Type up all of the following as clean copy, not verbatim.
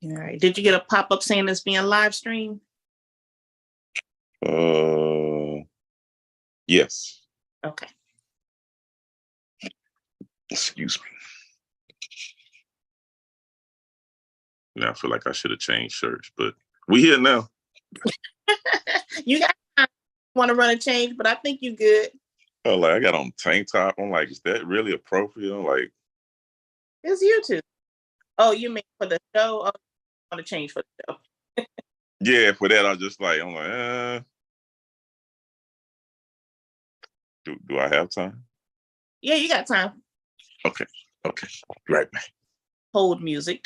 All right. Did you get a pop-up saying it's being live streamed? Yes. Okay. Excuse me. Now I feel like I should have changed shirts, but we here now. You got time. Want to run a change, but I think you good. Oh, like I got on tank top. I'm like, is that really appropriate? I'm like, it's YouTube. Oh, you mean for the show? Oh, you want to change for the show? Yeah, for that I'm like, do I have time? Yeah, you got time. Okay, right back. Hold music.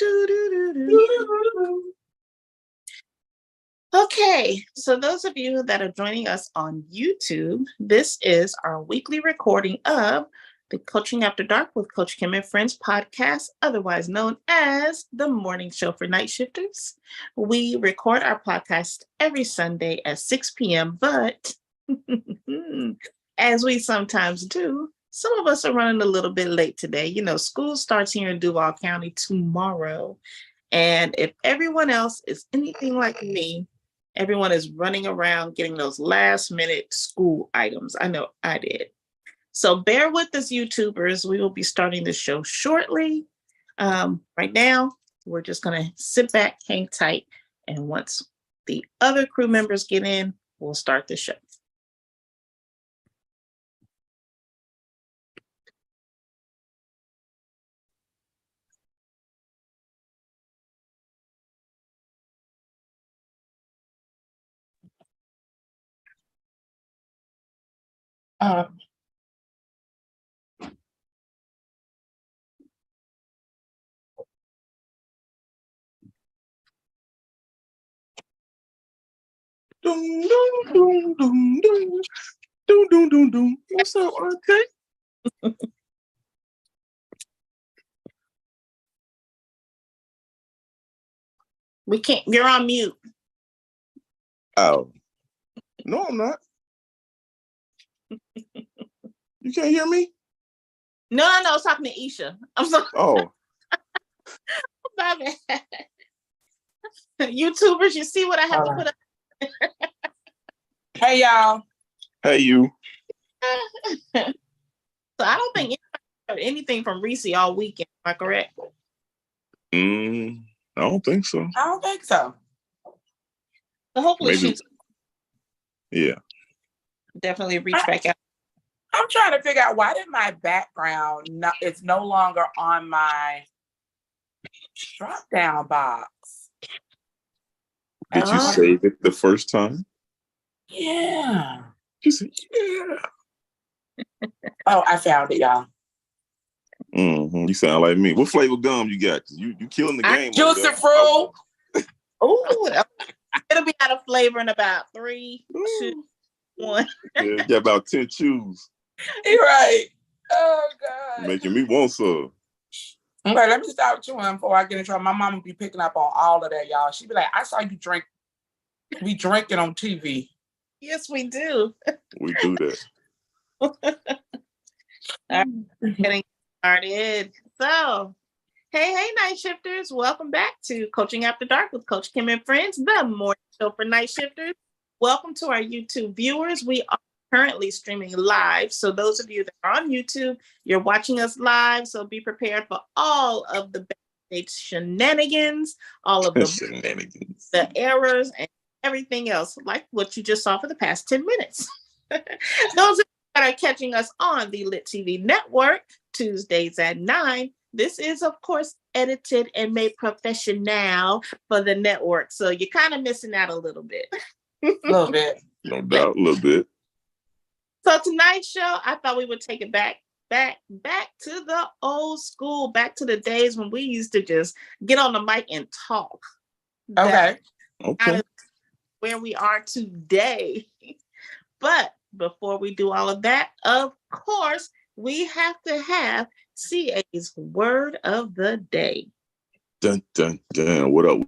Okay, so those of you that are joining us on YouTube, this is our weekly recording of the Coaching After Dark with Coach Kim and Friends podcast, otherwise known as the morning show for night shifters. We record our podcast every Sunday at 6 p.m., but as we sometimes do, some of us are running a little bit late today. You know, school starts here in Duval County tomorrow. And if everyone else is anything like me, everyone is running around getting those last minute school items. I know I did. So bear with us, YouTubers. We will be starting the show shortly. Right now, we're just going to sit back, hang tight. And once the other crew members get in, we'll start the show. Doom, doom, doom, doom, doom. Doom, doom, doom, doom. What's up, RK? We can't, you're on mute. Oh. No, I'm not. You can't hear me? No, I was talking to Isha. I'm sorry. Oh. My bad. YouTubers, you see what I have to put up? Hey, y'all. Hey, you. So I don't think anybody heard anything from Reese all weekend. Am I correct? I don't think so. I don't think so. So hopefully Maybe. she's definitely reach back out. I'm trying to figure out why did my background it's no longer on my drop down box. Did you save it the first time? Yeah. You said, yeah. Oh, I found it, y'all. You sound like me. What flavor gum you got? You killing the game. Juicy fruit. Oh, it'll be out of flavor in about 3, 2, 1. Yeah, you got about 10 chews. You're right. Oh, God. Making me want some. Okay, let me stop chewing before I get in trouble. My mom will be picking up on all of that, y'all. She'd be like, I saw you drink. We drinking on TV. Yes, we do. We do that. All right, getting started. So, hey, night shifters. Welcome back to Coaching After Dark with Coach Kim and Friends, the morning show for night shifters. Welcome to our YouTube viewers. We are currently streaming live. So those of you that are on YouTube, you're watching us live. So be prepared for all of the backstage shenanigans, all of the shenanigans, the errors, and everything else, like what you just saw for the past 10 minutes. Those of you that are catching us on the Lit TV network, Tuesdays at 9, this is, of course, edited and made professional for the network. So you're kind of missing out a little bit. A little bit. No doubt, a little bit. So tonight's show, I thought we would take it back to the old school, back to the days when we used to just get on the mic and talk. Okay. Okay. Where we are today. But before we do all of that, of course, we have to have CA's word of the day. Dun, dun, dun. What up,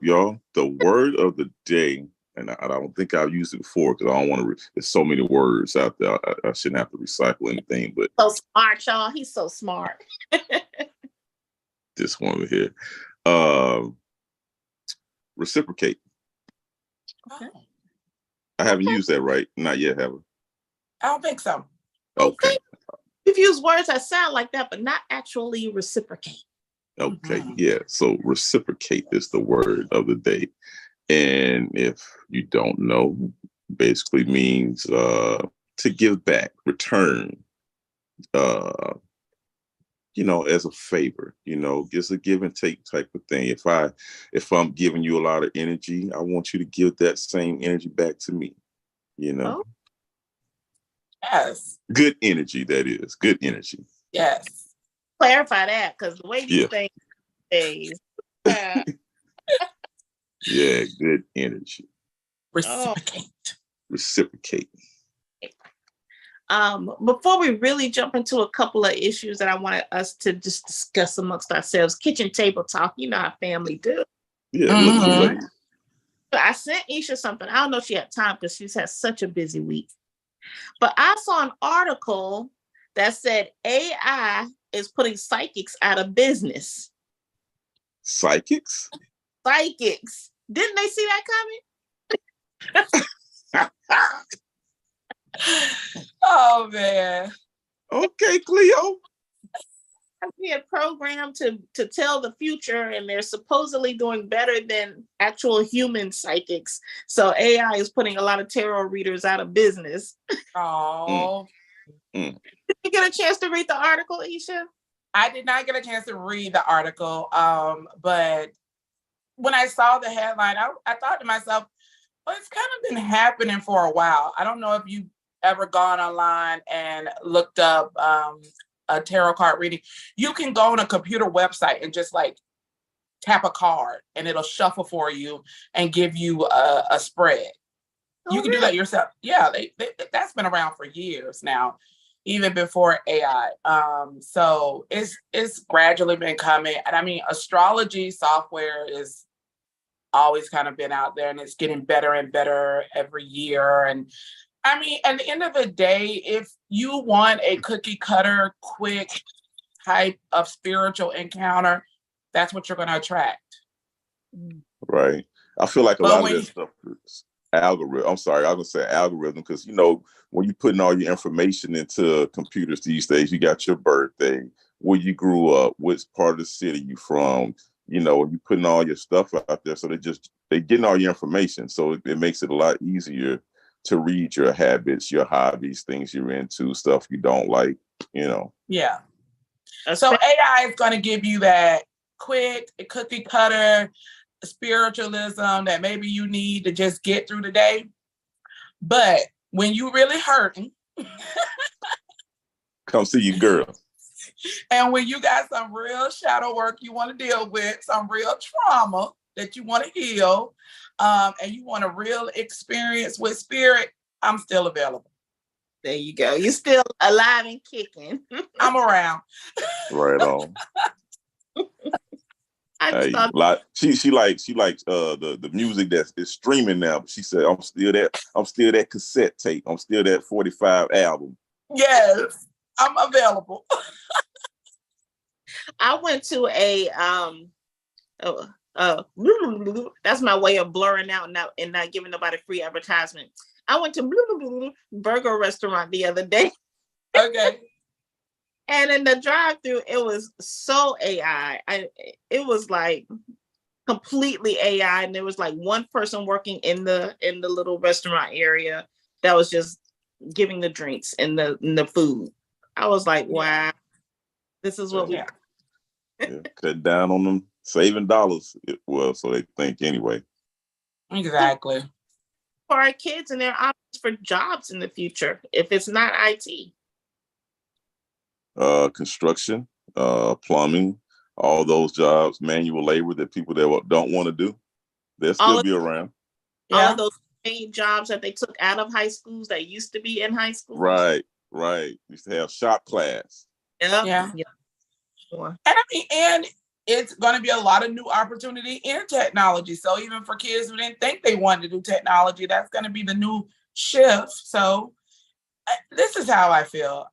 y'all? The word of the day. And I don't think I've used it before because I don't want to. There's so many words out there. I shouldn't have to recycle anything. But so smart, y'all. He's so smart. This one over here. reciprocate. Okay. I haven't used that right. Not yet, have I don't think so. I? Okay. We've used words that sound like that, but not actually reciprocate. Okay. Mhm. Yeah. So reciprocate is the word of the day. And if you don't know, basically means to give back, return, as a favor. It's a give and take type of thing. If I'm giving you a lot of energy, I want you to give that same energy back to me. Oh, Yes. Good energy, that is. Good energy. Yes. clarify that, because the way these Yeah. things days. Uh, Yeah, good energy. Reciprocate. Reciprocate. Before we really jump into a couple of issues that I wanted us to just discuss amongst ourselves, kitchen table talk, you know how family do. Yeah, look at you, Mhm. ladies. I sent Isha something. I don't know if she had time because she's had such a busy week. But I saw an article that said AI is putting psychics out of business. Psychics? Psychics. Didn't they see that coming? Oh man. Okay, Cleo. Being programmed to tell the future, and they're supposedly doing better than actual human psychics. So AI is putting a lot of tarot readers out of business. Oh. Did you get a chance to read the article, Isha? I did not get a chance to read the article. But when I saw the headline, I thought to myself, well, it's kind of been happening for a while. I don't know if you've ever gone online and looked up a tarot card reading. You can go on a computer website and just like tap a card and it'll shuffle for you and give you a spread. You can do that yourself. Yeah, that's been around for years now, even before AI. So it's gradually been coming. And I mean, astrology software is always kind of been out there and it's getting better and better every year. And I mean, at the end of the day, if you want a cookie cutter, quick type of spiritual encounter, that's what you're going to attract. Right. I feel like a But lot of when that stuff is algorithm. I'm sorry, I was gonna say algorithm because when you're putting all your information into computers these days, you got your birthday, where you grew up, which part of the city you from, you putting all your stuff out there, so they getting all your information. So it makes it a lot easier to read your habits, your hobbies, things you're into, stuff you don't like, Yeah. So AI is going to give you that quick cookie cutter spiritualism that maybe you need to just get through the day. But when you really hurting, come see your girl. and when you got some real shadow work you want to deal with, some real trauma that you want to heal, and you want a real experience with spirit, I'm still available. There you go. You're still alive and kicking. I'm around. Right on. I just thought she likes the music that is streaming now, but she said I'm still that cassette tape. I'm still that 45 album. Yes, I'm available. I went to a that's my way of blurring out and not giving nobody free advertisement. I went to burger restaurant the other day. Okay. And in the drive-through, it was so AI. It was like completely AI, and there was like one person working in the little restaurant area that was just giving the drinks and the food. I was like, wow, this is what we cut down on them, saving dollars. So they think anyway. Exactly. For our kids and their options for jobs in the future, if it's not IT. Construction, plumbing, all those jobs, manual labor that people that don't want to do, they'll still be around. All of those paid jobs that they took out of high schools that used to be in high school. Right. Used to have shop class. Yeah. And I mean, and it's going to be a lot of new opportunity in technology. So even for kids who didn't think they wanted to do technology, that's going to be the new shift. So this is how I feel.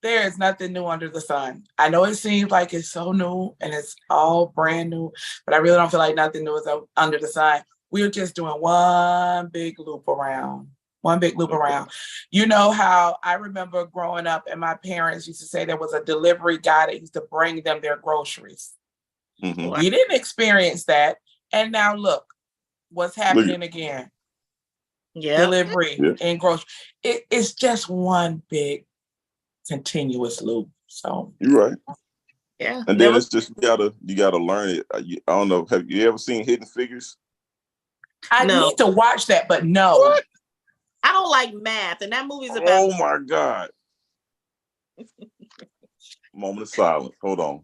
There is nothing new under the sun. I know it seems like it's so new and it's all brand new, but I really don't feel like nothing new is under the sun. We're just doing one big loop around. One big loop around. You know how I remember growing up and my parents used to say there was a delivery guy that used to bring them their groceries. Mhm. We didn't experience that. And now look, what's happening again. Yeah. Delivery and grocery. It's just one big continuous loop. So You're right. Yeah. And then it's just you gotta learn it. I don't know. Have you ever seen Hidden Figures? I No. need to watch that, but no. What? I don't like math, and that movie's about. Oh my God. Moment of silence. Hold on.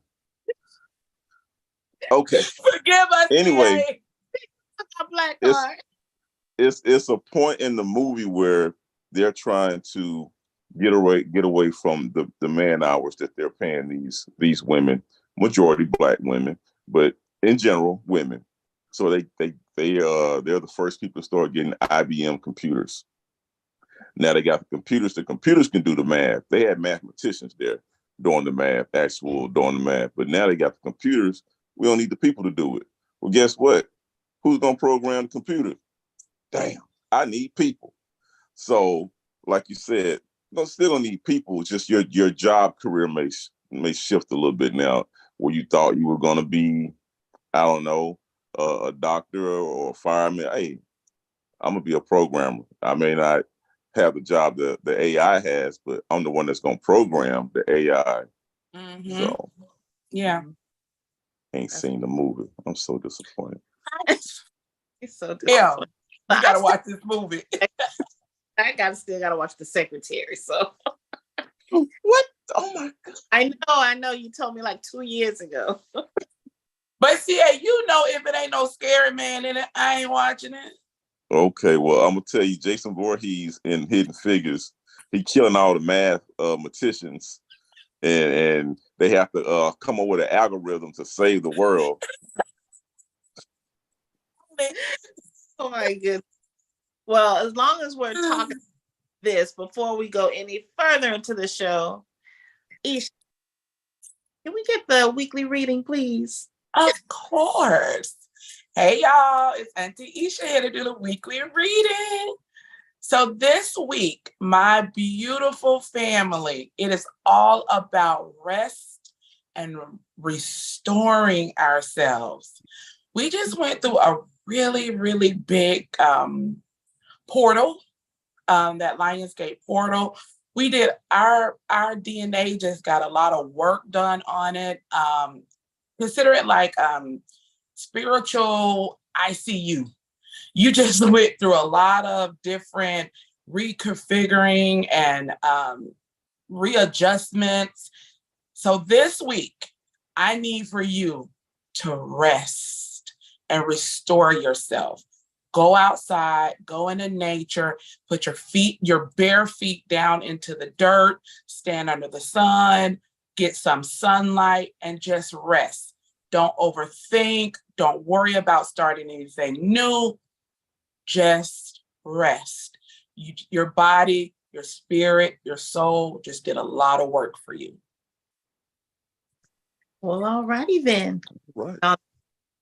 Okay. Forgive us. Anyway, a black card. It's a point in the movie where they're trying to get away from the man hours that they're paying these women, majority black women, but in general women. So they're the first people to start getting IBM computers. Now they got the computers. The computers can do the math. They had mathematicians there doing the math, doing the math. But now they got the computers. We don't need the people to do it. Well, guess what? Who's gonna program the computer? Damn, I need people. So, like you said, still don't need people. Just your job career may shift a little bit now. Where you thought you were gonna be, I don't know, a doctor or a fireman. Hey, I'm gonna be a programmer. I may not have the job the AI has, but I'm the one that's gonna program the AI. Mm-hmm. So yeah, ain't seen the movie. I'm so disappointed. It's so disappointing. Yeah, you gotta watch this movie. I still gotta watch The Secretary. So what? Oh my God! I know. You told me like 2 years ago. But see, hey, if it ain't no scary man in it, I ain't watching it. Okay, well, I'm gonna tell you, Jason Voorhees in Hidden Figures, he killing all the mathematicians, and they have to come up with an algorithm to save the world. Oh my goodness. Well, as long as we're talking this before we go any further into the show, Isha, can we get the weekly reading, please? Of course. Hey, y'all, it's Auntie Isha here to do the weekly reading. So this week, my beautiful family, it is all about rest and restoring ourselves. We just went through a really, really big portal, that Lionsgate portal. We did our DNA just got a lot of work done on it. Consider it like spiritual ICU. You just went through a lot of different reconfiguring and readjustments. So this week, I need for you to rest and restore yourself. Go outside, go into nature, put your bare feet down into the dirt, stand under the sun, get some sunlight, and just rest. Don't overthink. Don't worry about starting anything new. Just rest. Your body, your spirit, your soul just did a lot of work for you. Well, all righty then. Right.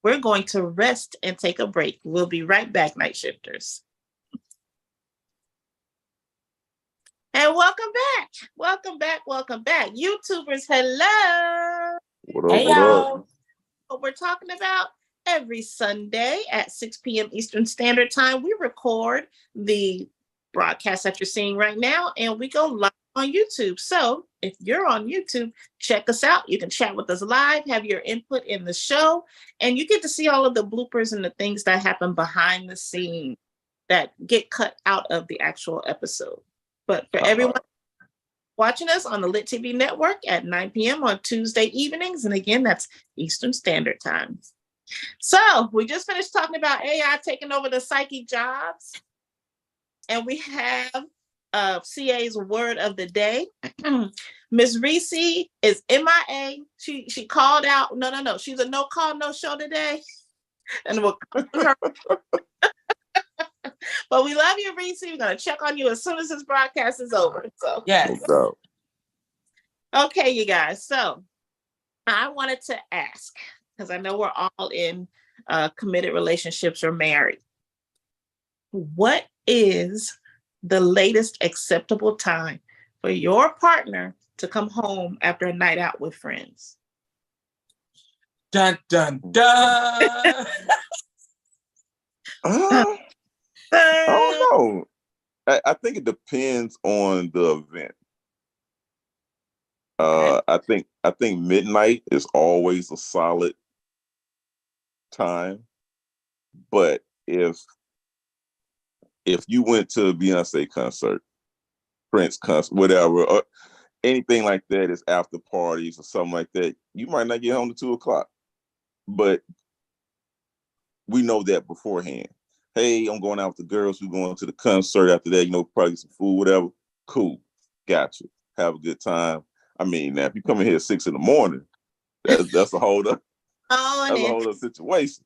We're going to rest and take a break. We'll be right back, Night Shifters. And welcome back. Welcome back. Welcome back. YouTubers, hello. What up? Hey, What y'all. up? What we're talking about every Sunday at 6 p.m. Eastern Standard Time. We record the broadcast that you're seeing right now, and we go live on YouTube. So if you're on YouTube, check us out. You can chat with us live, have your input in the show, and you get to see all of the bloopers and the things that happen behind the scenes that get cut out of the actual episode. But for everyone watching us on the Lit TV network at 9 p.m. on Tuesday evenings, and again, that's Eastern Standard Time. So we just finished talking about AI taking over the psychic jobs, and we have CA's word of the day. Miss Reese is MIA. She called out. No. She's a no call, no show today, and we'll her. But we love you, Reese. We're gonna check on you as soon as this broadcast is over. So yes. No doubt. Okay, you guys. So I wanted to ask, because I know we're all in committed relationships or married. What is the latest acceptable time for your partner to come home after a night out with friends? Dun dun dun. I don't know. I think it depends on the event. Okay. I think midnight is always a solid time, but if you went to a Beyonce concert, Prince concert, whatever, or anything like that is after parties or something like that, you might not get home to 2 o'clock. But we know that beforehand. Hey, I'm going out with the girls. We're going to the concert after that, probably some food, whatever. Cool. Gotcha. Have a good time. I mean, now if you come in here at 6 a.m, that's a whole other situation.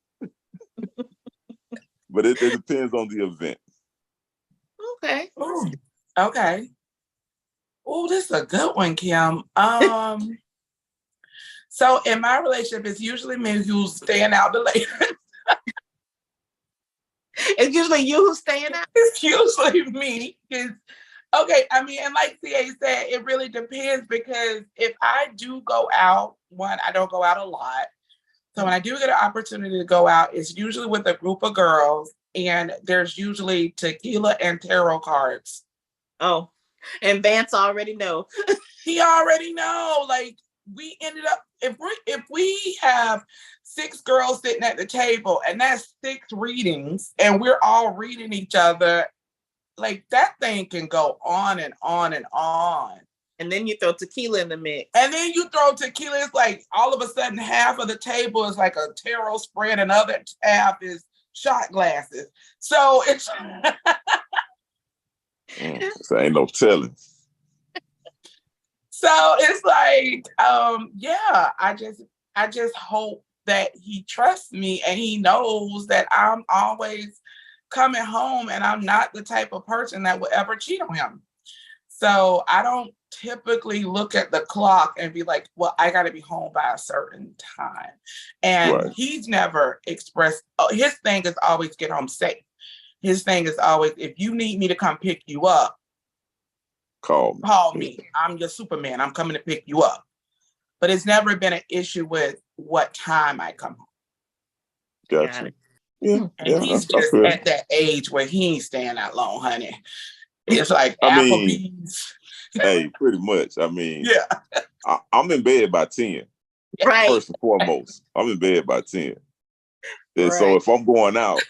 But it depends on the event. Okay. Ooh, okay. Oh, this is a good one, Kim. So in my relationship, it's usually me who's staying out the latest. It's usually you who's staying out. It's usually me. Okay, I mean, and like CA said, it really depends because if I do go out, one, I don't go out a lot. So when I do get an opportunity to go out, it's usually with a group of girls, and there's usually tequila and tarot cards. Oh, and Vance already know. He already know. Like we ended up if we have 6 girls sitting at the table, and that's 6 readings, and we're all reading each other. Like that thing can go on and on and on. And then you throw tequila in the mix. And then you throw tequila. It's like all of a sudden half of the table is like a tarot spread, and other half is shot glasses. So it's So ain't no telling. so it's like, yeah, I just hope that he trusts me and he knows that I'm always coming home and I'm not the type of person that would ever cheat on him. So I don't typically look at the clock and be like, well, I got to be home by a certain time. And Right. he's never expressed, his thing is always get home safe. His thing is always, if you need me to come pick you up, call me. I'm your Superman. I'm coming to pick you up. But it's never been an issue with what time I come home. Gotcha. Yeah. And he's just at that age where he ain't staying that long, honey. It's like Applebee's. Hey, pretty much. I mean, yeah. I'm in bed by 10. Right. First and foremost, I'm in bed by 10. And Right. so if I'm going out,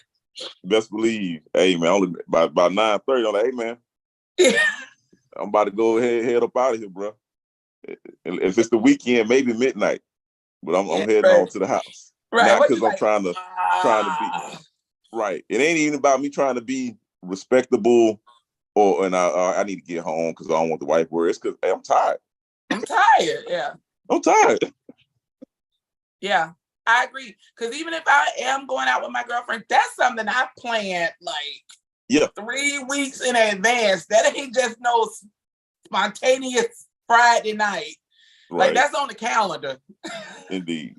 best believe, hey man, only by 9:30, I'm like, hey man, I'm about to go head up out of here, bro. If it's the weekend, maybe midnight, but I'm heading on to the house. Right. Not because I'm trying to be right. It ain't even about me trying to be respectable, and I need to get home because I don't want the wife worry. It's because hey, I'm tired. I'm tired. Yeah. I'm tired. Yeah, I agree. Because even if I am going out with my girlfriend, that's something I planned like 3 weeks in advance. That ain't just no spontaneous Friday night. Right. Like that's on the calendar. Indeed.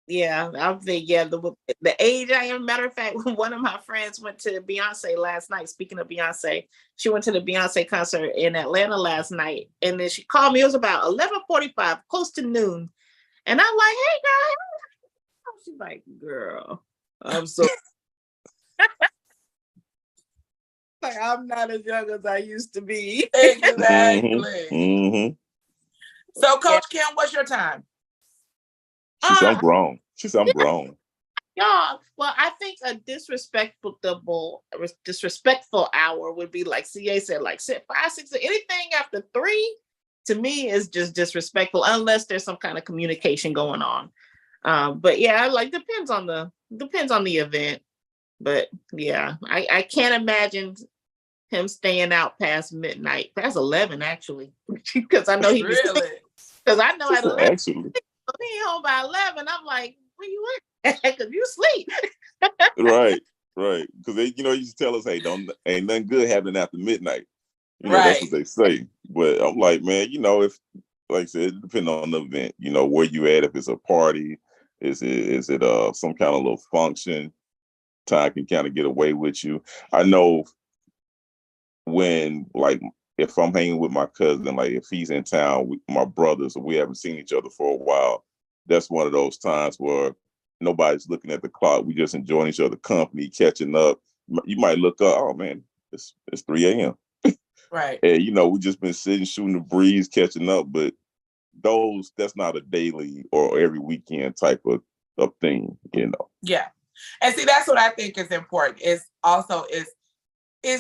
Yeah, I think the age I am. Matter of fact, one of my friends went to Beyonce last night. Speaking of Beyonce, she went to the Beyonce concert in Atlanta last night, and then she called me. It was about 11:45, close to noon, and I'm like, "Hey, girl," she's like, "Girl, I'm so like I'm not as young as I used to be." Exactly. Mm-hmm. So, Coach Kim, what's your time? She said, I'm grown. She said, I'm grown. Yeah, well, I think a disrespectful hour would be like CA said, like 5, 6, anything after 3 to me is just disrespectful unless there's some kind of communication going on. But yeah, like depends on the event. But yeah, I can't imagine him staying out past midnight, past 11 actually, because I know he was because I know at 11 actually. Being home by 11, I'm like, where you at? Because you sleep. Right. Because they, used to tell us, hey, ain't nothing good happening after midnight. You know, that's Right. what they say. But I'm like, man, you know, if like I said, depending on the event, you know, where you at, if it's a party, is it some kind of little function, time can kind of get away with you. I know when like if I'm hanging with my cousin, like if he's in town, my brothers, or we haven't seen each other for a while, that's one of those times where nobody's looking at the clock. We just enjoying each other company, catching up. You might look up, oh man, it's 3 a.m. Right. And you know, we just been sitting, shooting the breeze, catching up, but that's not a daily or every weekend type of thing, you know. Yeah. And see, that's what I think is important. Is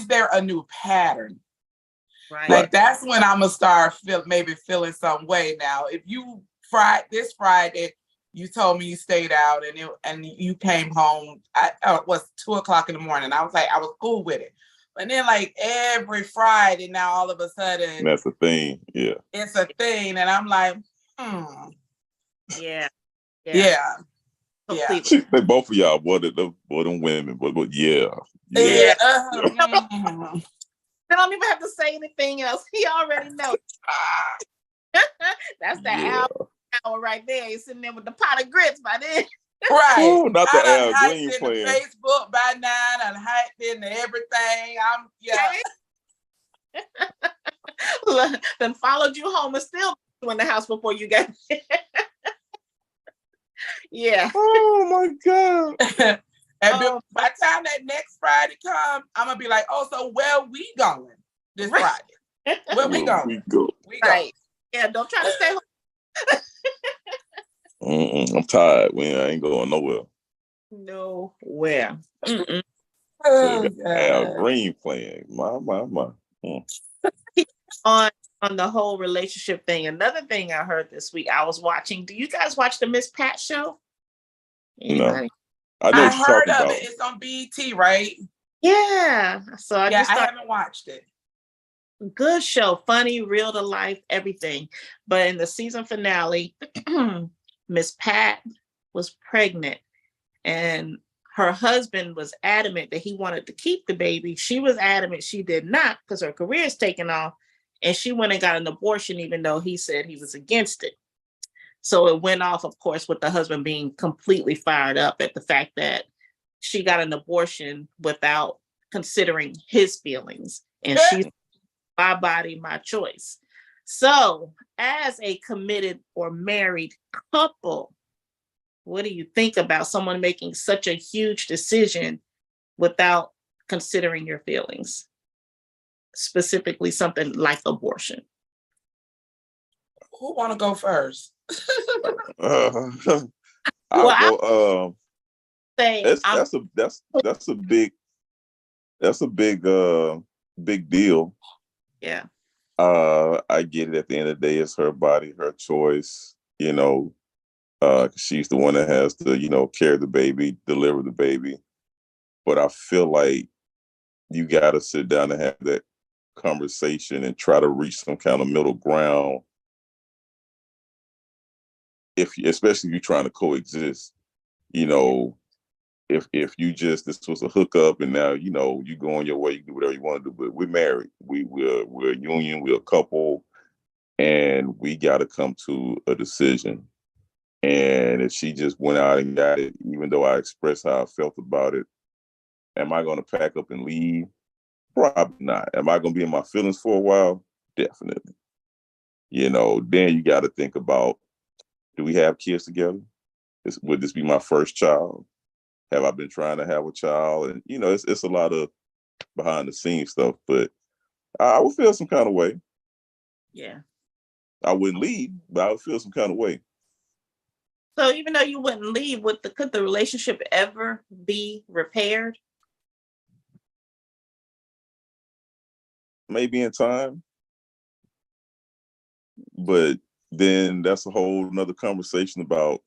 there a new pattern? Right. Like that's when I'm gonna start maybe feeling some way. Now, if you this Friday, you told me you stayed out and you came home. It was 2:00 in the morning. I was like, I was cool with it. But then like every Friday now, all of a sudden, And that's the thing. Yeah. it's a thing, and I'm like, Yeah. yeah. Completely. They both of y'all boy them women, but yeah. Yeah. They don't even have to say anything else. He already knows. That's the hour right there. He's sitting there with the pot of grits by then. Right. Ooh, not the Al Green in playing. Facebook by 9 and hyped into everything. Then followed you home and still in the house before you got there. Yeah. Oh my God. And by the time that next Friday comes, I'm gonna be like, oh, so where we going this Friday? Where we going? We go. Right. Yeah, don't try to stay home. I'm tired. I ain't going nowhere. Nowhere. Al Green playing. My. On the whole relationship thing, another thing I heard this week, I was watching. Do you guys watch the Miss Pat show? Anybody? No. I know what you're heard talking of about. it. It's on BET, right? Yeah. So I haven't watched it. Good show, funny, real to life, everything. But in the season finale, Miss Pat was pregnant and her husband was adamant that he wanted to keep the baby. She was adamant she did not because her career is taken off, and she went and got an abortion even though he said he was against it. So it went off, of course, with the husband being completely fired up at the fact that she got an abortion without considering his feelings. And she's my body, my choice. So as a committed or married couple, what do you think about someone making such a huge decision without considering your feelings? Specifically something like abortion. Who want to go first? I'll go. Say that's a big deal. Yeah. I get it. At the end of the day, it's her body, her choice. You know, she's the one that has to, you know, carry the baby, deliver the baby. But I feel like you got to sit down and have that conversation and try to reach some kind of middle ground. Especially if you're trying to coexist, you know, if this was a hookup and now, you know, you go on your way, you do whatever you want to do, but we're married, we're a union, we're a couple, and we got to come to a decision. And if she just went out and got it, even though I expressed how I felt about it, am I going to pack up and leave? Probably not. Am I going to be in my feelings for a while? Definitely. You know, then you got to think about, do we have kids together? Would this be my first child? Have I been trying to have a child? And, you know, it's a lot of behind the scenes stuff, but I would feel some kind of way. Yeah. I wouldn't leave, but I would feel some kind of way. So even though you wouldn't leave, could the relationship ever be repaired? Maybe in time. But then that's a whole nother conversation about,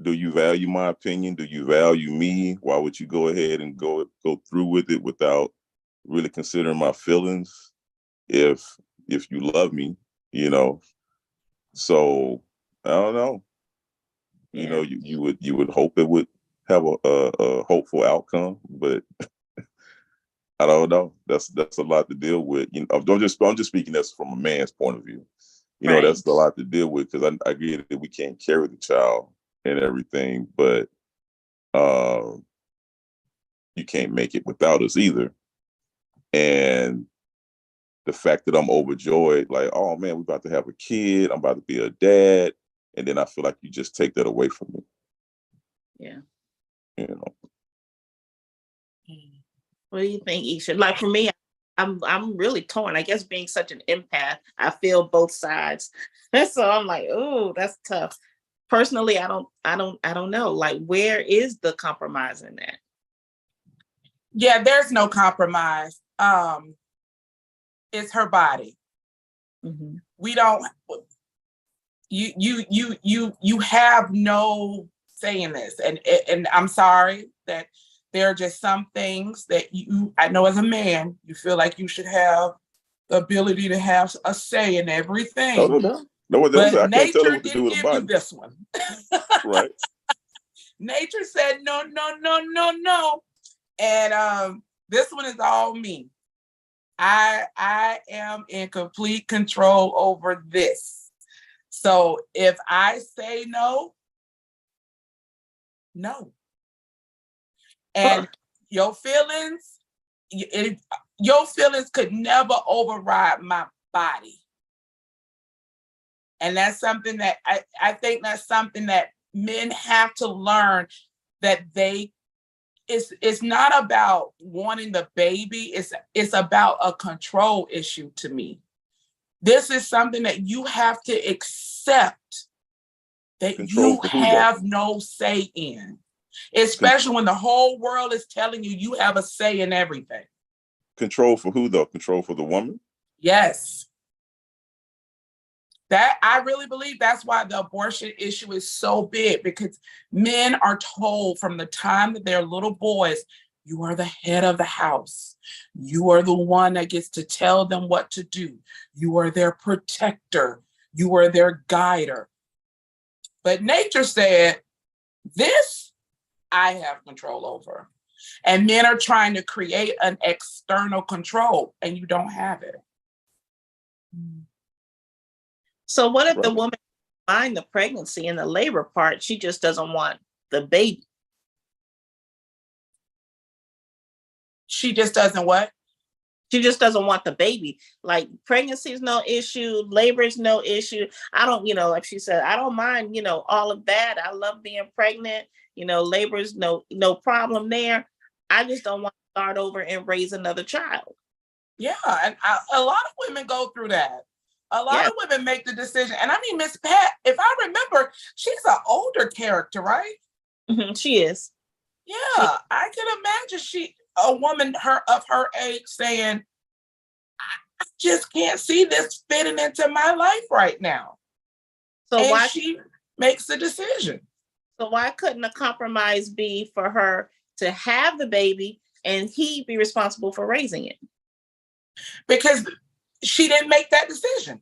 do you value my opinion? Do you value me? Why would you go ahead and go through with it without really considering my feelings? If you love me, you know. So I don't know. Yeah. You know, you would hope it would have a hopeful outcome, but I don't know. That's a lot to deal with. You know, I'm just speaking that's from a man's point of view. You know, Right. that's a lot to deal with because I get it. We can't carry the child and everything, but you can't make it without us either. And the fact that I'm overjoyed, like, oh man, we're about to have a kid. I'm about to be a dad, and then I feel like you just take that away from me. Yeah. You know. What do you think, Isha? Like for me, I'm really torn. I guess being such an empath, I feel both sides. So I'm like, oh, that's tough. Personally, I don't know. Like, where is the compromise in that? Yeah, there's no compromise. It's her body. Mm-hmm. We don't. You have no say in this, and I'm sorry that there are just some things that I know as a man you feel like you should have the ability to have a say in everything. No, but I can't tell her nature what to do didn't with the give body. you this one. Right. Nature said no, no, no, no, no, and this one is all me. I am in complete control over this. So if I say no, no. And your feelings, your feelings could never override my body. And that's something that I think that's something that men have to learn, that it's not about wanting the baby, it's about a control issue to me. This is something that you have to accept that you have no say in, especially when the whole world is telling you have a say in everything. Control for who though? Control for the woman? Yes. That I really believe that's why the abortion issue is so big, because men are told from the time that they're little boys, you are the head of the house. You are the one that gets to tell them what to do. You are their protector. You are their guider. But nature said, this I have control over. And men are trying to create an external control, and you don't have it. So what if the woman mind the pregnancy and the labor part, she just doesn't want the baby? She just doesn't what? She just doesn't want the baby. Like pregnancy is no issue, labor is no issue. I don't, like she said, I don't mind, all of that. I love being pregnant. Labor is no problem there. I just don't want to start over and raise another child. Yeah, and a lot of women go through that. A lot of women make the decision. And I mean, Miss Pat, if I remember, she's an older character, right? Mm-hmm, she is. Yeah, I can imagine a woman of her age saying, I just can't see this fitting into my life right now. So why she makes the decision? So why couldn't a compromise be for her to have the baby and he be responsible for raising it? Because she didn't make that decision.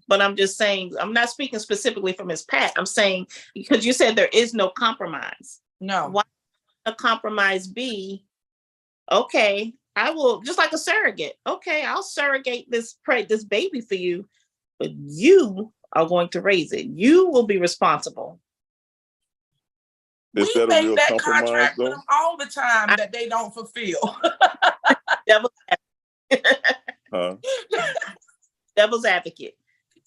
But I'm just saying, I'm not speaking specifically for Ms. Pat. I'm saying, because you said there is no compromise. No. Why would a compromise be, okay, I will, just like a surrogate. Okay, I'll surrogate this baby for you, but you are going to raise it. You will be responsible. We make that contract with them all the time that they don't fulfill. Devil's advocate.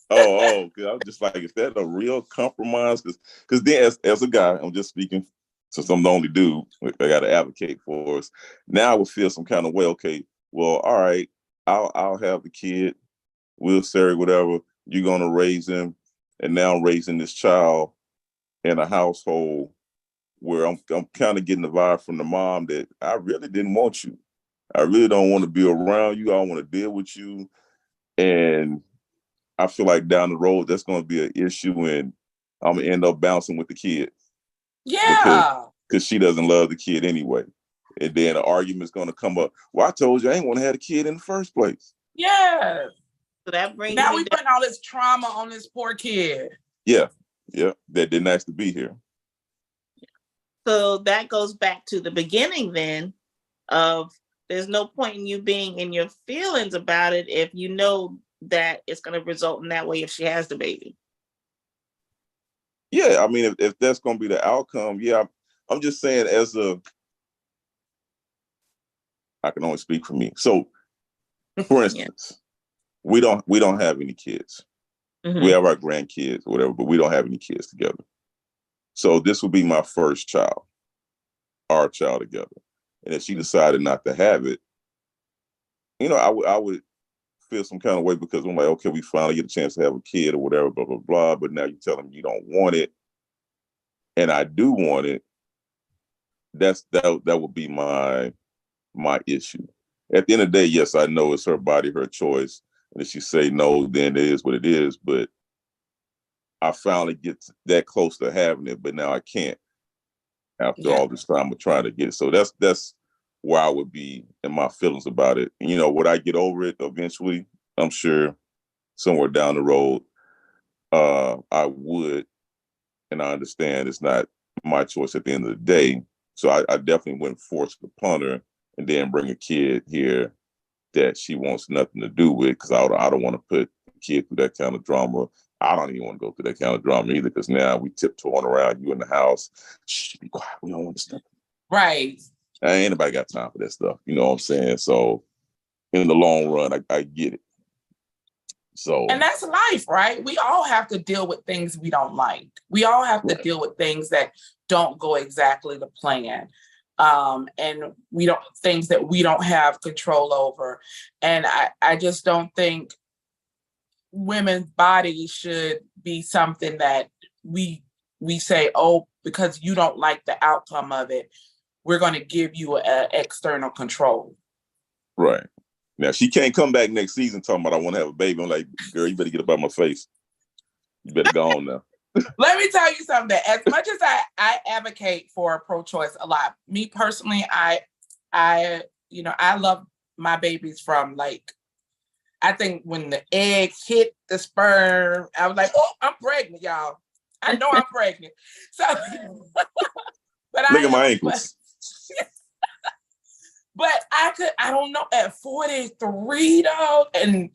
Oh, because I was just like, is that a real compromise? Because then, as a guy, I'm just speaking, since I'm the only dude, I got to advocate for us. Now I would feel some kind of way. Okay, well, all right, I'll have the kid. We'll surrogate whatever. You're gonna raise him, and now I'm raising this child in a household where I'm kind of getting the vibe from the mom that I really didn't want you. I really don't want to be around you. I don't want to deal with you, and I feel like down the road, that's going to be an issue, and I'm going to end up bouncing with the kid. Yeah. Because she doesn't love the kid anyway. And then the argument's going to come up. Well, I told you I ain't want to have a kid in the first place. Yeah. So that brings now we putting all this trauma on this poor kid. Yeah. That didn't ask to be here. So that goes back to the beginning then of there's no point in you being in your feelings about it if you know that it's going to result in that way if she has the baby. Yeah, I mean, if that's going to be the outcome, yeah, I'm just saying I can only speak for me. So, for instance, we don't have any kids. Mm-hmm. We have our grandkids or whatever, but we don't have any kids together. So this would be my first child, our child together. And if she decided not to have it, I would feel some kind of way, because I'm like, okay, we finally get a chance to have a kid or whatever, blah, blah, blah. But now you tell them you don't want it, and I do want it. That would be my issue. At the end of the day, yes, I know it's her body, her choice. And if she say no, then it is what it is. But I finally get that close to having it, but now I can't after all this time of trying to get it. So that's where I would be in my feelings about it. And, would I get over it eventually? I'm sure somewhere down the road, I would. And I understand it's not my choice at the end of the day. So I definitely wouldn't force it upon her and then bring a kid here that she wants nothing to do with, because I don't want to put the kid through that kind of drama. I don't even want to go through that kind of drama either, because now we tiptoeing around you in the house. Shh, be quiet. We don't want to stop. Right. Ain't nobody got time for that stuff. You know what I'm saying? So in the long run, I get it. So, and that's life, right? We all have to deal with things we don't like. We all have to deal with things that don't go exactly to plan. And things that we don't have control over. And I just don't think women's bodies should be something that we say, oh, because you don't like the outcome of it, we're going to give you an external control. Right. Now, she can't come back next season talking about I want to have a baby. I'm like, girl, you better get up out my face. You better go on now. Let me tell you something. As much as I advocate for pro-choice a lot, me personally, I love my babies from, like, I think when the egg hit the sperm, I was like, oh, I'm pregnant, y'all. I know I'm pregnant. So, but look at my ankles. But I don't know, at 43 though, and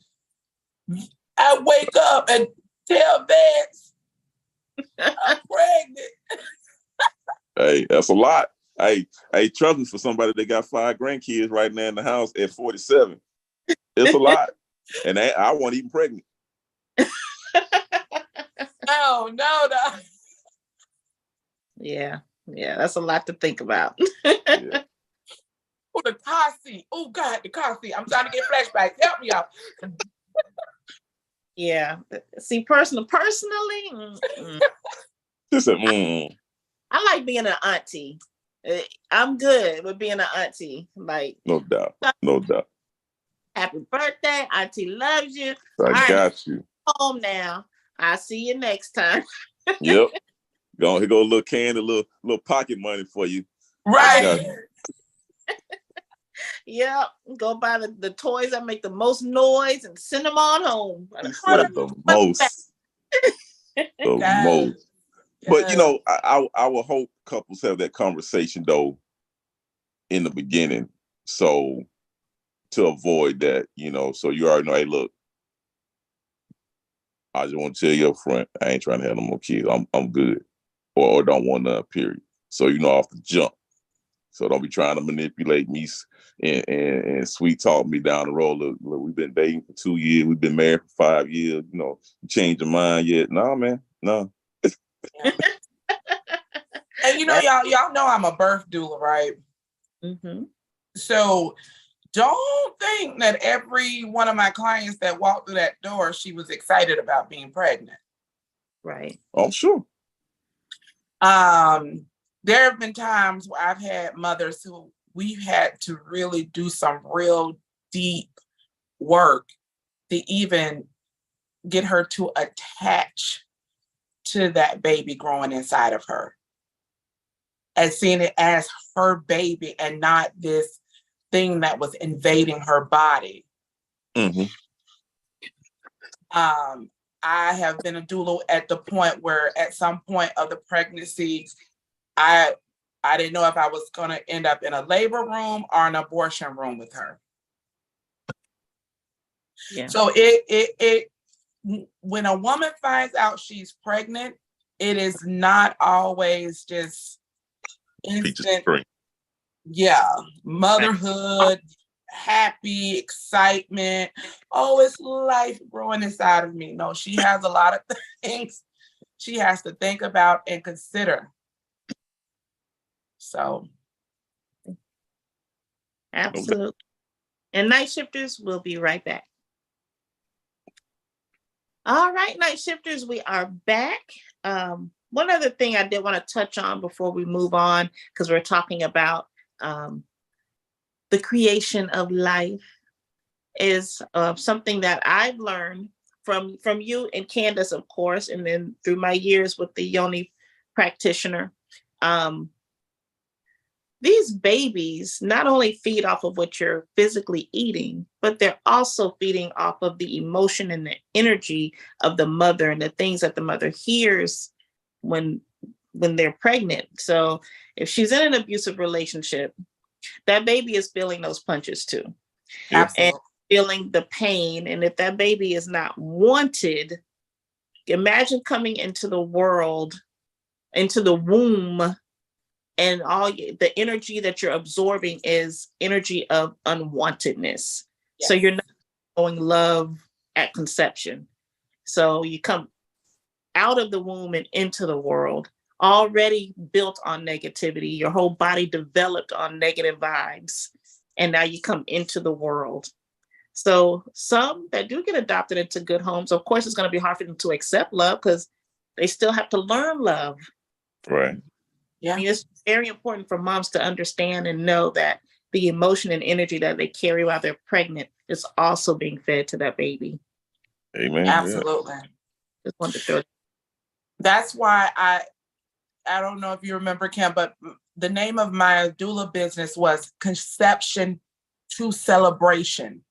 I wake up and tell Vance I'm pregnant. Hey, that's a lot. Hey, trust me, for somebody that got 5 grandkids right now in the house at 47, it's a lot. And I wasn't even pregnant. Oh, no. Yeah, that's a lot to think about. Yeah. Oh, the car seat. Oh, God, the car seat. I'm trying to get flashbacks. Help me out. Yeah. See, personally, I like being an auntie. I'm good with being an auntie. Like, no doubt. Happy birthday. Auntie loves you. I got you. Home now. I'll see you next time. Yep. Here go a little candy, little pocket money for you. Right. Yep. Go buy the toys that make the most noise and send them on home. The most. Most. But I would hope couples have that conversation though in the beginning, so to avoid that, so you already know, hey, look, I just want to tell you up front, I ain't trying to have no more kids. I'm good, or don't want none, period. So off the jump. So don't be trying to manipulate me and sweet talk me down the road. Look, we've been dating for 2 years. We've been married for 5 years. You change your mind yet? No, man, no. And y'all know I'm a birth doula, right? Mm-hmm. So don't think that every one of my clients that walked through that door, she was excited about being pregnant. Right. Oh, sure. There have been times where I've had mothers who we've had to really do some real deep work to even get her to attach to that baby growing inside of her, and seeing it as her baby and not this thing that was invading her body. Mm-hmm. I have been a doula at the point where at some point of the pregnancy, I I didn't know if I was going to end up in a labor room or an abortion room with her. Yeah. So when a woman finds out she's pregnant, it is not always just instant. Yeah, motherhood, happy, excitement. Oh, it's life growing inside of me. No, she has a lot of things she has to think about and consider. So, absolutely. And Night Shifters will be right back. All right, Night Shifters, we are back. One other thing I did want to touch on before we move on, because we're talking about the creation of life, is something that I've learned from you and Candace, of course, and then through my years with the Yoni practitioner. These babies not only feed off of what you're physically eating, but they're also feeding off of the emotion and the energy of the mother and the things that the mother hears when they're pregnant. So if she's in an abusive relationship, that baby is feeling those punches too. absolutely. And feeling the pain. And if that baby is not wanted, imagine coming into the world, into the womb, and all the energy that you're absorbing is energy of unwantedness. Yes. So you're not showing love at conception. So you come out of the womb and into the world already built on negativity. Your whole body developed on negative vibes. And now you come into the world. So some that do get adopted into good homes, of course, it's going to be hard for them to accept love because they still have to learn love. Right. Yeah. I mean, it's very important for moms to understand and know that the emotion and energy that they carry while they're pregnant is also being fed to that baby. Amen. Absolutely. Yeah. Just wanted to throw. That's why I don't know if you remember, Kim, but the name of my doula business was Conception to Celebration.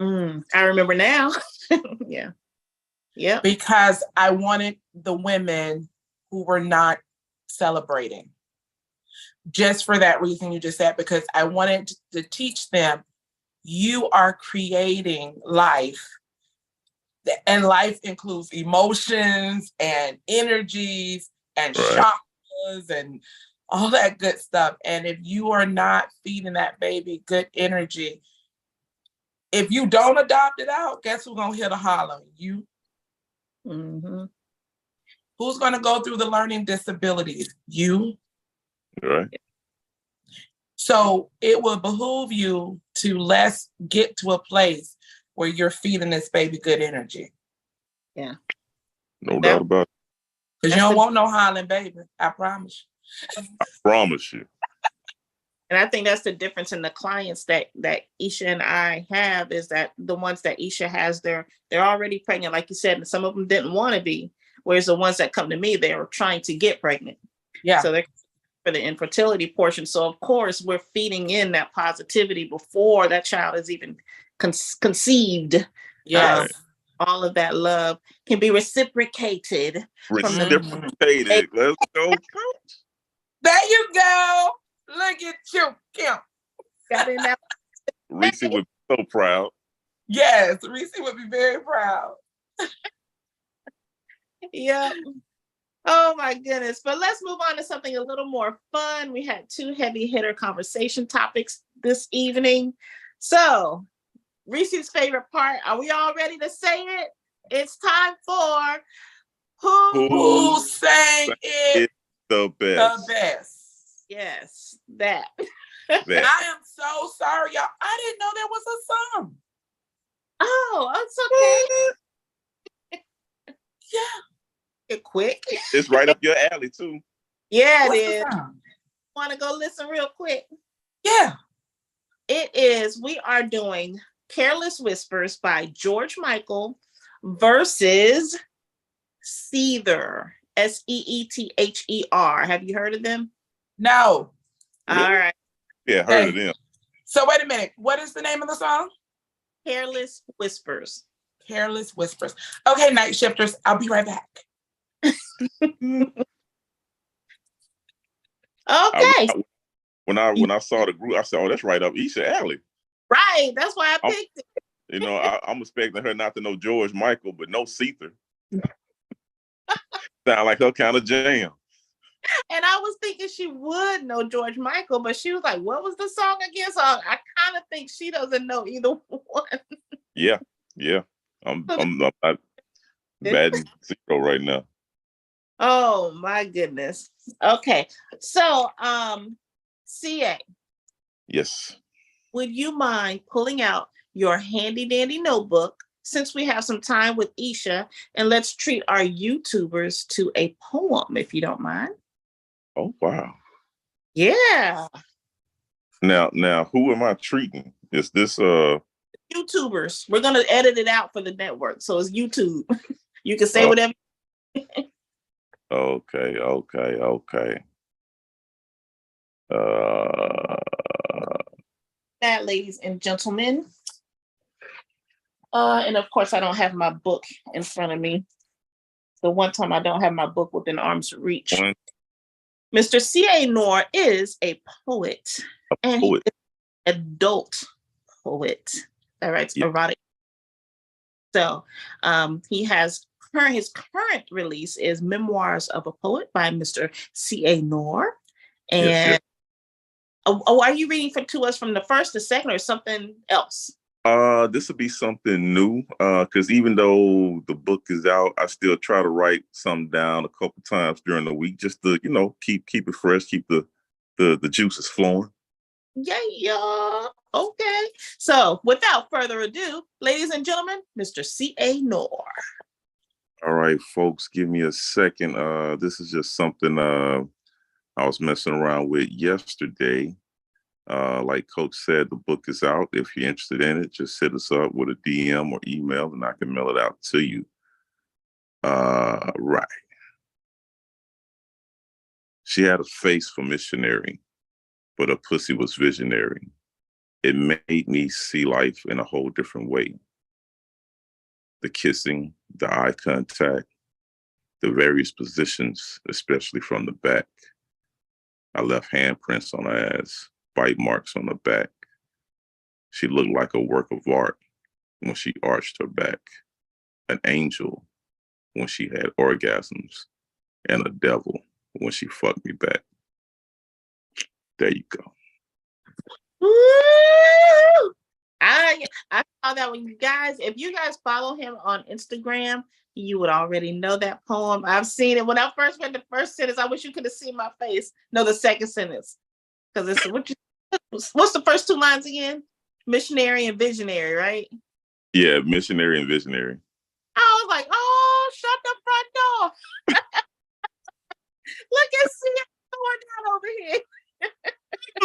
I remember now. Yeah. Yeah. Because I wanted the women who were not celebrating. Just for that reason you just said, because I wanted to teach them, you are creating life. And life includes emotions and energies and chakras and all that good stuff. And if you are not feeding that baby good energy, if you don't adopt it out, guess who's gonna hit a holler? You. Mm-hmm. Who's gonna go through the learning disabilities? You. Right. So it will behoove you to let's get to a place where you're feeding this baby good energy. Yeah. No doubt about it. Because you don't want no hollering baby. I promise you. I promise you. And I think that's the difference in the clients that Isha and I have, is that the ones that Isha has, they're already pregnant, like you said, and some of them didn't want to be. Whereas the ones that come to me, they're trying to get pregnant. Yeah. So they're for the infertility portion. So of course we're feeding in that positivity before that child is even conceived. Yes. All of that love can be reciprocated. Reciprocated. Let's go, coach. There you go. Look at you, Kim. Got in that. Reese would be so proud. Yes, Reese would be very proud. Yeah. Oh my goodness. But let's move on to something a little more fun. We had 2 heavy hitter conversation topics this evening. So Reese's favorite part. Are we all ready to say it? It's time for Who sang it the best? The best. Yes, that. I am so sorry, y'all. I didn't know there was a song. Oh, it's okay. Yeah. Get quick. It's right up your alley too. Yeah, What's it is. the Want to go listen real quick? Yeah. It is. We are doing Careless Whispers by George Michael versus Seether. Seether. Have you heard of them? No. Really? All right. Yeah, heard of them. So wait a minute. What is the name of the song? Careless Whispers. Careless Whispers. Okay, Night Shifters. I'll be right back. Okay. When I saw the group, I said, "Oh, that's right up Isha alley." Right. That's why I picked it. You know, I'm expecting her not to know George Michael, but no Seether. Sound like her kind of jam. And I was thinking she would know George Michael, but she was like, what was the song again? So I kind of think she doesn't know either one. Yeah. I'm not batting zero right now. Oh my goodness. Okay. So CA, Yes. would you mind pulling out your handy dandy notebook since we have some time with Isha, and let's treat our YouTubers to a poem if you don't mind? Oh wow. Yeah. Now who am I treating? Is this YouTubers. We're gonna edit it out for the network. So it's YouTube. You can say Oh. whatever. Okay. That, ladies and gentlemen. And of course, I don't have my book in front of me. The one time I don't have my book within arm's reach. Mr. C.A. Noor is a poet. And he's an adult poet that writes erotic. So he has his current release is Memoirs of a Poet by Mr. C.A. Noor. And yes. are you reading to us from the first, the second, or something else? This would be something new. Because even though the book is out, I still try to write something down a couple times during the week, just to keep it fresh, keep the juices flowing. Yeah. Okay. So without further ado, ladies and gentlemen, Mr. C.A. Noor. All right, folks, give me a second. This is just something I was messing around with yesterday. Like Coach said, the book is out. If you're interested in it, just hit us up with a DM or email and I can mail it out to you. Right. She had a face for missionary, but her pussy was visionary. It made me see life in a whole different way. The kissing, the eye contact, the various positions, especially from the back. I left handprints on her ass, bite marks on her back. She looked like a work of art when she arched her back, an angel when she had orgasms, and a devil when she fucked me back. There you go. Woo! I saw that one, you guys. If you guys follow him on Instagram, you would already know that poem. I've seen it. When I first read the first sentence, I wish you could have seen my face. No, the second sentence. Because it's what's the first two lines again? Missionary and visionary, right? Yeah, missionary and visionary. I was like, oh, shut the front door. Look at CA going down over here.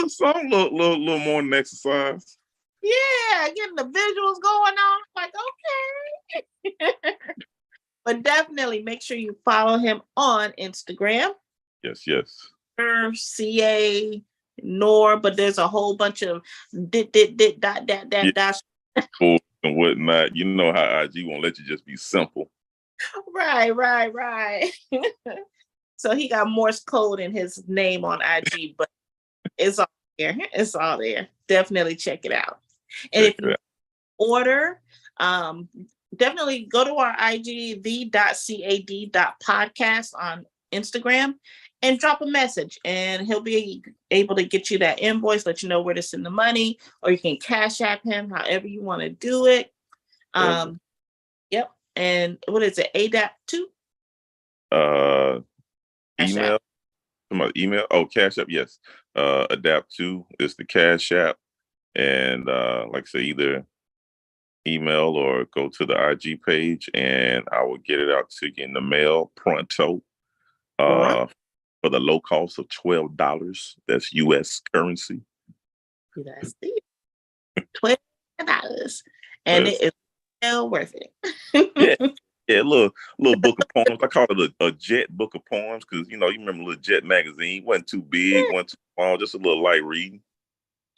Some little more than exercise. Yeah, getting the visuals going on. Like, okay. But definitely make sure you follow him on Instagram. Yes. CA Noor, but there's a whole bunch of dash. And whatnot. You know how IG won't let you just be simple. Right. So he got Morse code in his name on IG, but it's all there. It's all there. Definitely check it out. And if you order, definitely go to our IG, the.cad.podcast on Instagram, and drop a message, and he'll be able to get you that invoice, let you know where to send the money, or you can Cash App him, however you want to do it. Yep. And what is it? ADAP2? Email. My email. Oh, Cash App. Yes. Adapt2 is the Cash App, and like I say, either email or go to the IG page, and I will get it out to you in the mail pronto. For the low cost of $12. That's US currency. That's it. $12. And it is well worth it. Yeah, little book of poems. I call it a Jet book of poems because you remember little Jet magazine. Wasn't too big, wasn't too small, just a little light reading.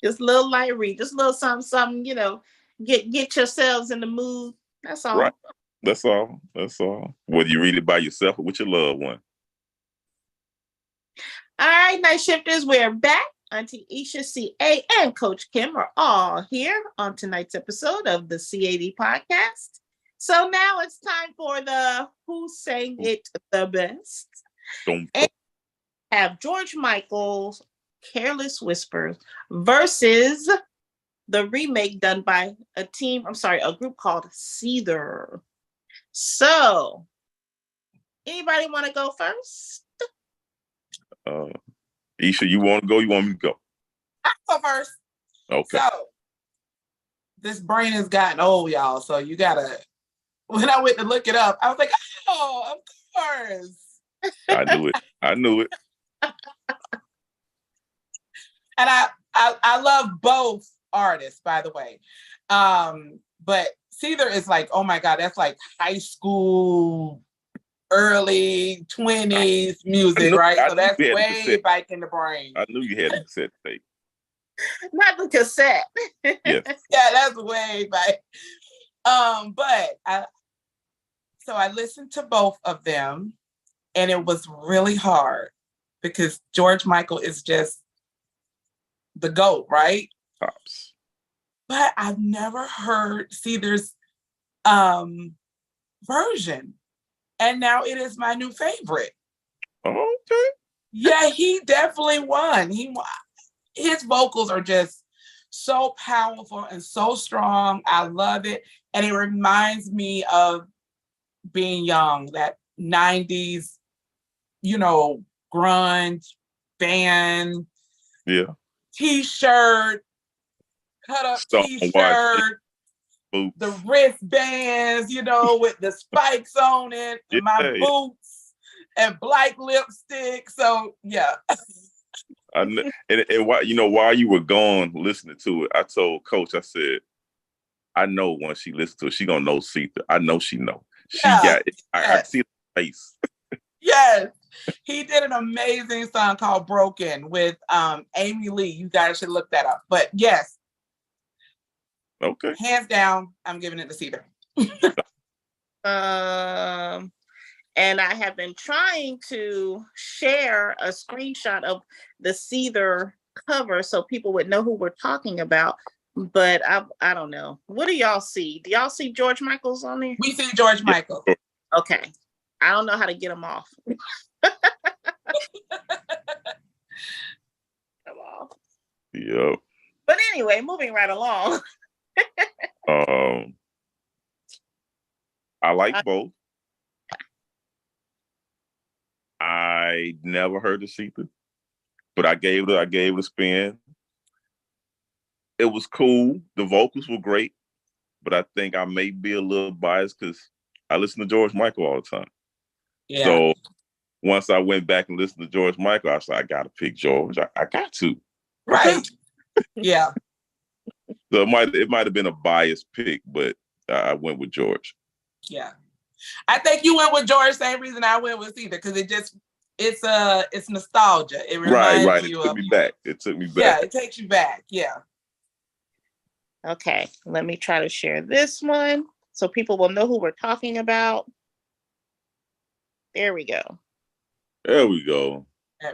Just a little light read, just a little something, get yourselves in the mood. That's all. Right. That's all. Whether you read it by yourself or with your loved one. All right, night shifters, we're back. Auntie Isha, CA, and Coach Kim are all here on tonight's episode of the CAD podcast. So now it's time for the Who Sang It the Best. Don't And have George Michael's Careless Whisper versus the remake done by a group called Seether. So, anybody want to go first? Isha, you want to go? You want me to go? I'll go first. Okay. So, this brain has gotten old, y'all. So you gotta. When I went to look it up, I was like, "Oh, of course." I knew it. And I love both artists, by the way. But Seether is like, oh my God, that's like high school, early 20s music, right? So that's way back in the brain. I knew you had the cassette tape. Not the cassette. Yes. Yeah, that's way back. But I listened to both of them, and it was really hard because George Michael is just the GOAT, right? Tops. But I've never heard Seether's version. And now it is my new favorite. Okay. Yeah, he definitely won. His vocals are just so powerful and so strong. I love it. And it reminds me of being young, that 90s, grunge, band, Yeah. T-shirt, cut up T-shirt, the wristbands, with the spikes on it, and my boots and black lipstick. So yeah. And while you were gone listening to it, I told Coach, I said, I know when she listens to it, she gonna know Seether. I know she know. She got it. I see the face. Yes. He did an amazing song called Broken with Amy Lee. You guys should look that up. But yes. Okay. Hands down, I'm giving it to Seether. And I have been trying to share a screenshot of the Seether cover so people would know who we're talking about. But I don't know. What do y'all see? Do y'all see George Michael's on there? We see George Michael. Okay. I don't know how to get him off. Come on. Yep. But anyway, moving right along. I like both. I never heard of Seether, but I gave it a spin. It was cool. The vocals were great, but I think I may be a little biased because I listen to George Michael all the time. Yeah. So once I went back and listened to George Michael, I was like, I gotta pick George. I got to. Right. Yeah. So it might have been a biased pick, but I went with George. Yeah. I think you went with George, same reason I went with Seether, because it's nostalgia. It reminds you of. It took me back. Yeah, it takes you back. Yeah. Okay, let me try to share this one so people will know who we're talking about. There we go.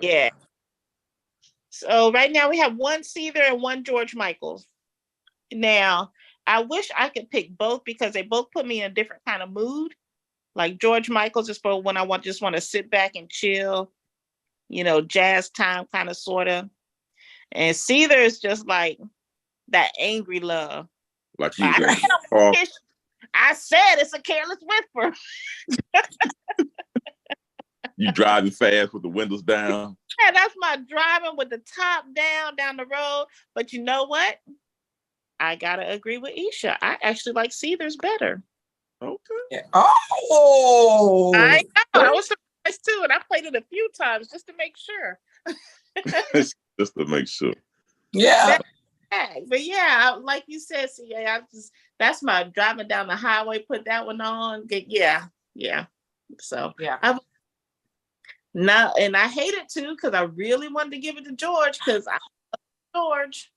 Yeah. So right now we have one Seether and one George Michael. Now, I wish I could pick both because they both put me in a different kind of mood. Like George Michael's is for when I just want to sit back and chill, jazz time kind of sort of. And Seether is just like that angry love. Like I said it's a careless whisper. You driving fast with the windows down. Yeah, that's my driving with the top down the road. But you know what? I gotta agree with Isha. I actually like Seether's better. Okay. Yeah. Oh, I know. I was surprised too, and I played it a few times just to make sure. Just to make sure. Yeah. But yeah, like you said, CA, that's my driving down the highway, put that one on. Yeah. So yeah. And I hate it too, because I really wanted to give it to George because I love George.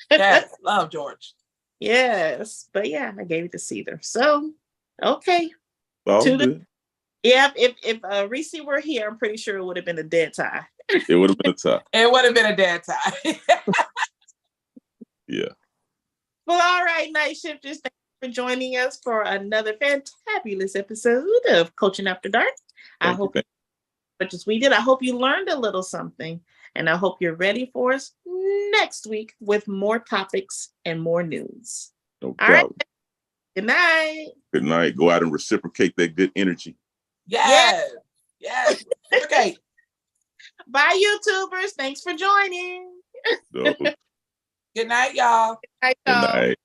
Yes, love George. Yes, but yeah, I gave it to Seether. So, okay. Yeah, if Reese were here, I'm pretty sure it would have been a dead tie. It would have been a tie. It would have been a dead tie. Yeah. Well, all right, night shifters, thank you for joining us for another fantabulous episode of Coaching After Dark. I hope you, much as we did, I hope you learned a little something, and I hope you're ready for us next week with more topics and more news. No All problem. right. Good night. Good night. Go out and reciprocate that good energy. Yes. Yes. Okay. Bye, YouTubers. Thanks for joining. So, Good night, y'all. Good night, good y'all. night.